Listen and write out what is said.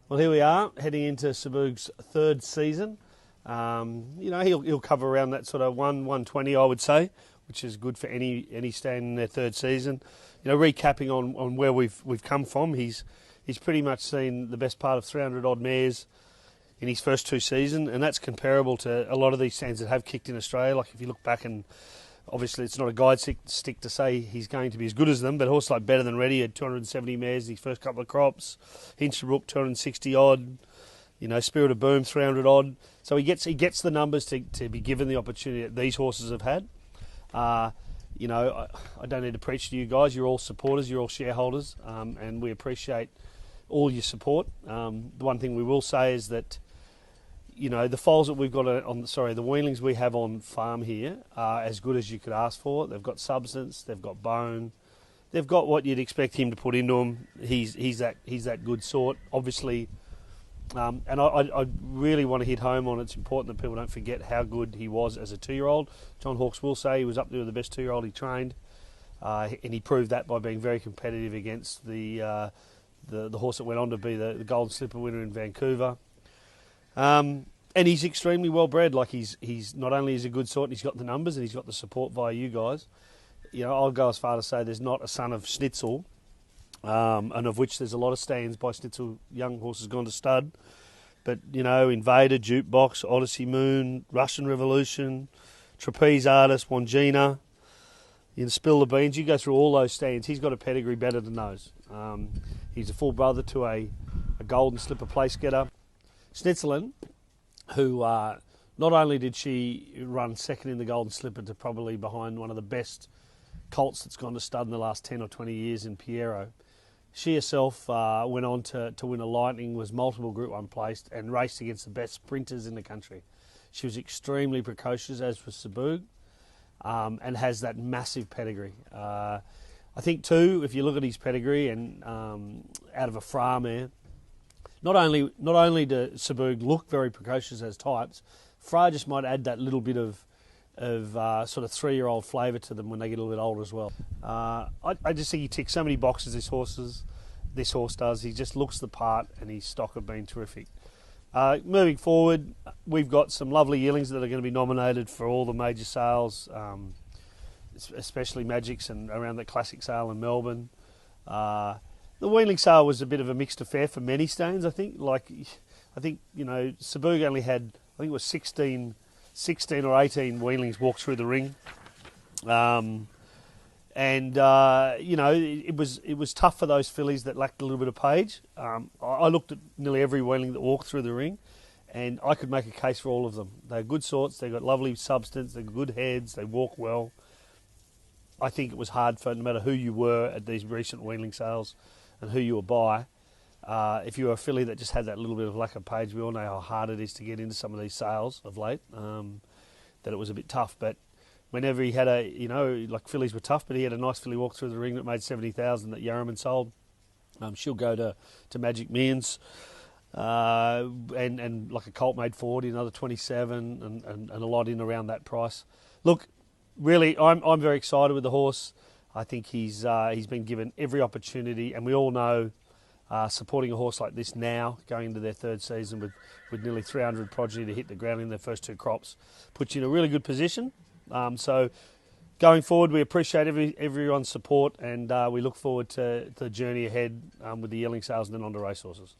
Well, here we are, heading into Sooboog's third season. He'll cover around that sort of 120, I would say, which is good for any stand in their third season. Recapping on where we've come from, he's pretty much seen the best part of 300 odd mares in his first two seasons, and that's comparable to a lot of these stands that have kicked in Australia. Like if you look back, and obviously it's not a guide stick to say he's going to be as good as them, but a horse like Better Than Ready had 270 mares in his first couple of crops. Hinchinbrook 260 odd. Spirit of Boom 300 odd. So he gets the numbers to be given the opportunity that these horses have had. I don't need to preach to you guys. You're all supporters. You're all shareholders, and we appreciate all your support. The one thing we will say is that the foals that we've got the weanlings we have on farm here are as good as you could ask for. They've got substance, they've got bone, they've got what you'd expect him to put into them. He's that good sort, obviously. And I really want to hit home on it's important that people don't forget how good he was as a 2-year-old. John Hawkes will say he was up there with the best 2-year-old he trained, and he proved that by being very competitive against the horse that went on to be the Golden Slipper winner in Vancouver. And he's extremely well bred. Like he's not only is a good sort, and he's got the numbers and he's got the support via you guys. I'll go as far to say there's not a son of Schnitzel, and of which there's a lot of stands by Schnitzel young horses gone to stud. But Invader, Jukebox, Odyssey Moon, Russian Revolution, Trapeze Artist, Wangina, Spill the Beans. You go through all those stands. He's got a pedigree better than those. He's a full brother to a Golden Slipper place getter. Schnitzelen, who not only did she run second in the Golden Slipper to probably behind one of the best colts that's gone to stud in the last 10 or 20 years in Piero, she herself went on to win a Lightning, was multiple Group 1 placed, and raced against the best sprinters in the country. She was extremely precocious, as was Sooboog, and has that massive pedigree. I think too, if you look at his pedigree and out of a Fra mare, not only do Sooboog look very precocious as types, Fra just might add that little bit of sort of 3-year-old flavour to them when they get a little bit older as well. I just think he ticks so many boxes, this horse does. He just looks the part, and his stock have been terrific. Moving forward, we've got some lovely yearlings that are going to be nominated for all the major sales, especially Magics and around the classic sale in Melbourne. The weanling sale was a bit of a mixed affair for many stands, I think. Sooboog only had, I think it was 16 or 18 weanlings walk through the ring. It was tough for those fillies that lacked a little bit of page. I looked at nearly every weanling that walked through the ring, and I could make a case for all of them. They're good sorts, they've got lovely substance, they've got good heads, they walk well. I think it was hard for no matter who you were at these recent weanling sales and who you were by. If you were a filly that just had that little bit of lack of page, we all know how hard it is to get into some of these sales of late, that it was a bit tough. But whenever he had fillies were tough, but he had a nice filly walk through the ring that made 70,000 that Yarraman sold. She'll go to Magic Millions. And like a colt made 40, another 27, and a lot in around that price. Look, really, I'm very excited with the horse. I think he's been given every opportunity, and we all know supporting a horse like this now, going into their third season with nearly 300 progeny to hit the ground in their first two crops, puts you in a really good position. So going forward, we appreciate everyone's support, and we look forward to the journey ahead with the yearling sales and then on to racehorses.